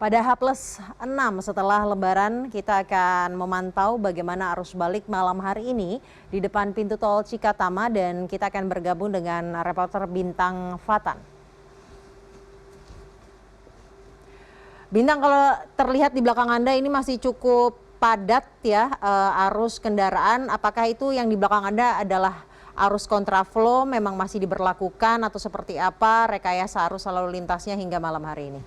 Pada H+6 setelah Lebaran, kita akan memantau bagaimana arus balik malam hari ini di depan pintu tol Cikatama dan kita akan bergabung dengan reporter Bintang Fatan. Bintang, kalau terlihat di belakang Anda ini masih cukup padat ya arus kendaraan. Apakah itu yang di belakang Anda adalah arus kontraflow memang masih diberlakukan atau seperti apa rekayasa arus lalu lintasnya hingga malam hari ini?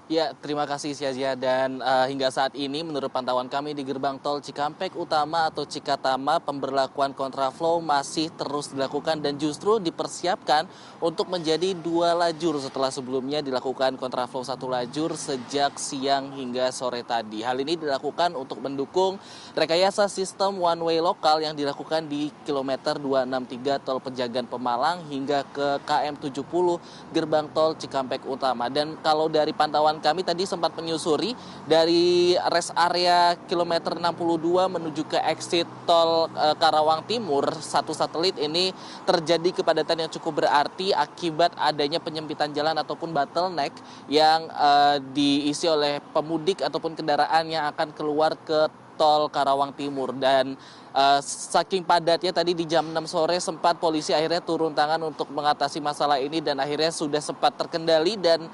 Ya, terima kasih Syazia dan hingga saat ini menurut pantauan kami di gerbang tol Cikampek Utama atau Cikatama pemberlakuan kontraflow masih terus dilakukan dan justru dipersiapkan untuk menjadi 2 lajur setelah sebelumnya dilakukan kontraflow 1 lajur sejak siang hingga sore tadi. Hal ini dilakukan untuk mendukung rekayasa sistem one way lokal yang dilakukan di kilometer 263 tol Pejagan Pemalang hingga ke KM 70 gerbang tol Cikampek Utama. Dan kalau dari pantauan kami tadi sempat menyusuri dari rest area kilometer 62 menuju ke exit tol Karawang Timur 1 satelit ini terjadi kepadatan yang cukup berarti akibat adanya penyempitan jalan ataupun bottleneck yang diisi oleh pemudik ataupun kendaraan yang akan keluar ke tol Karawang Timur. Dan saking padatnya tadi di jam 6 sore sempat polisi akhirnya turun tangan untuk mengatasi masalah ini dan akhirnya sudah sempat terkendali dan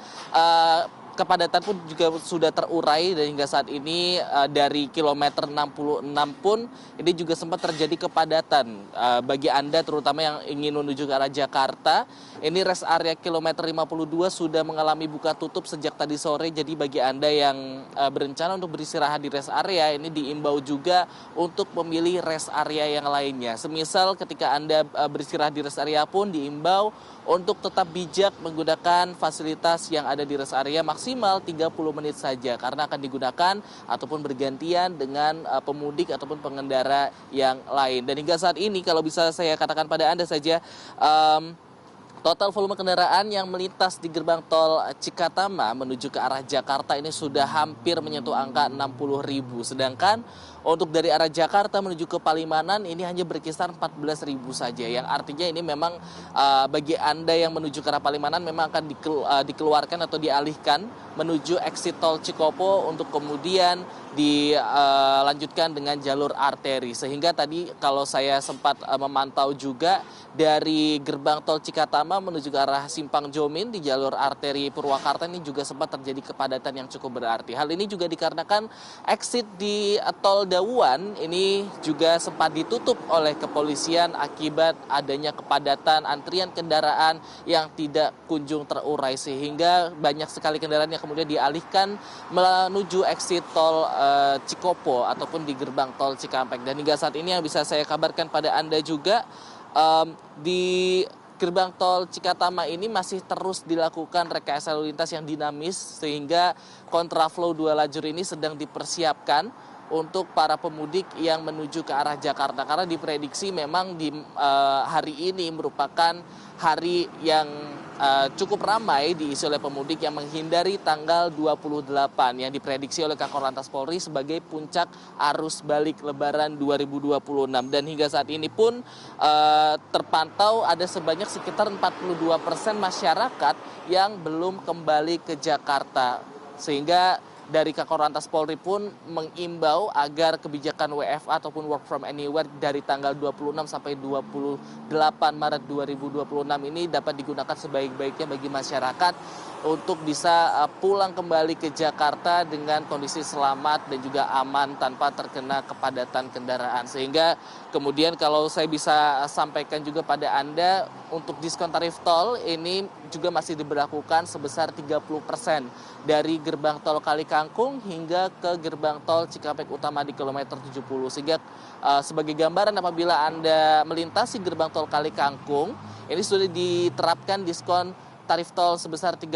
kepadatan pun juga sudah terurai dan hingga saat ini dari kilometer 66 pun ini juga sempat terjadi kepadatan. Bagi Anda terutama yang ingin menuju ke arah Jakarta, ini rest area kilometer 52 sudah mengalami buka tutup sejak tadi sore. Jadi bagi Anda yang berencana untuk beristirahat di rest area ini diimbau juga untuk memilih rest area yang lainnya. Semisal ketika Anda beristirahat di rest area pun diimbau untuk tetap bijak menggunakan fasilitas yang ada di rest area maksimal 30 menit saja karena akan digunakan ataupun bergantian dengan pemudik ataupun pengendara yang lain. Dan hingga saat ini kalau bisa saya katakan pada Anda saja, total volume kendaraan yang melintas di gerbang tol Cikatama menuju ke arah Jakarta ini sudah hampir menyentuh angka 60.000. Sedangkan untuk dari arah Jakarta menuju ke Palimanan ini hanya berkisar 14.000 saja. Yang artinya ini memang bagi Anda yang menuju ke arah Palimanan memang akan dikeluarkan atau dialihkan menuju exit tol Cikopo untuk kemudian dilanjutkan dengan jalur arteri. Sehingga tadi kalau saya sempat memantau juga dari gerbang tol Cikatama menuju ke arah Simpang Jomin di jalur arteri Purwakarta ini juga sempat terjadi kepadatan yang cukup berarti. Hal ini juga dikarenakan exit di tol Dawuan ini juga sempat ditutup oleh kepolisian akibat adanya kepadatan antrian kendaraan yang tidak kunjung terurai sehingga banyak sekali kendaraan yang kemudian dialihkan menuju exit tol Cikopo ataupun di gerbang tol Cikampek. Dan hingga saat ini yang bisa saya kabarkan pada Anda juga di gerbang tol Cikatama ini masih terus dilakukan rekayasa lalu lintas yang dinamis sehingga kontraflow 2 lajur ini sedang dipersiapkan untuk para pemudik yang menuju ke arah Jakarta karena diprediksi memang di hari ini merupakan hari yang cukup ramai diisi oleh pemudik yang menghindari tanggal 28 yang diprediksi oleh Kakor Lantas Polri sebagai puncak arus balik Lebaran 2026. Dan hingga saat ini pun terpantau ada sebanyak sekitar 42% masyarakat yang belum kembali ke Jakarta. Sehingga dari Kakor Lantas Polri pun mengimbau agar kebijakan WFA ataupun work from anywhere dari tanggal 26 sampai 28 Maret 2026 ini dapat digunakan sebaik-baiknya bagi masyarakat untuk bisa pulang kembali ke Jakarta dengan kondisi selamat dan juga aman tanpa terkena kepadatan kendaraan. Sehingga kemudian kalau saya bisa sampaikan juga pada Anda untuk diskon tarif tol ini juga masih diberlakukan sebesar 30% dari gerbang tol Kali Kangkung hingga ke gerbang tol Cikampek Utama di kilometer 70. Sehingga sebagai gambaran apabila Anda melintasi gerbang tol Kali Kangkung ini sudah diterapkan diskon tarif tol sebesar 30%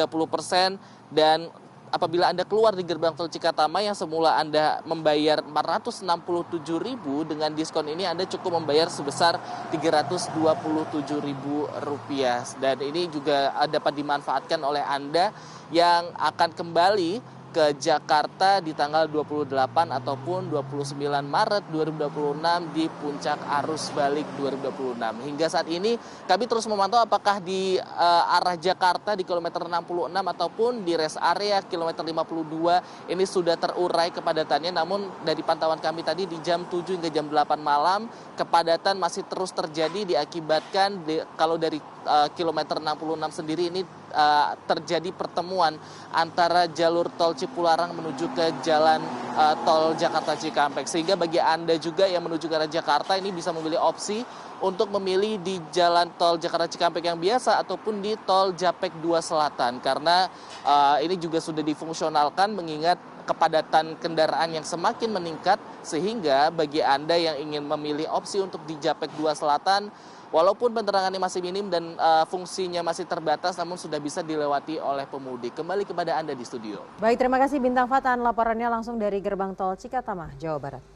dan apabila Anda keluar di gerbang tol Cikatama yang semula Anda membayar Rp467.000 dengan diskon ini Anda cukup membayar sebesar Rp327.000 dan ini juga dapat dimanfaatkan oleh Anda yang akan kembali ke Jakarta di tanggal 28 ataupun 29 Maret 2026 di puncak arus balik 2026. Hingga saat ini kami terus memantau apakah di arah Jakarta di kilometer 66 ataupun di rest area kilometer 52 ini sudah terurai kepadatannya. Namun dari pantauan kami tadi di jam 7 hingga jam 8 malam kepadatan masih terus terjadi diakibatkan kalau dari kilometer 66 sendiri ini terjadi pertemuan antara jalur tol Cipularang menuju ke jalan tol Jakarta Cikampek. Sehingga bagi Anda juga yang menuju ke arah Jakarta ini bisa memilih opsi untuk memilih di jalan tol Jakarta Cikampek yang biasa ataupun di tol Japek 2 Selatan. Karena ini juga sudah difungsionalkan mengingat kepadatan kendaraan yang semakin meningkat, sehingga bagi Anda yang ingin memilih opsi untuk di Japek 2 Selatan, walaupun penerangannya masih minim dan fungsinya masih terbatas, namun sudah bisa dilewati oleh pemudik. Kembali kepada Anda di studio. Baik, terima kasih Bintang Fatan, laporannya langsung dari Gerbang Tol Cikatama, Jawa Barat.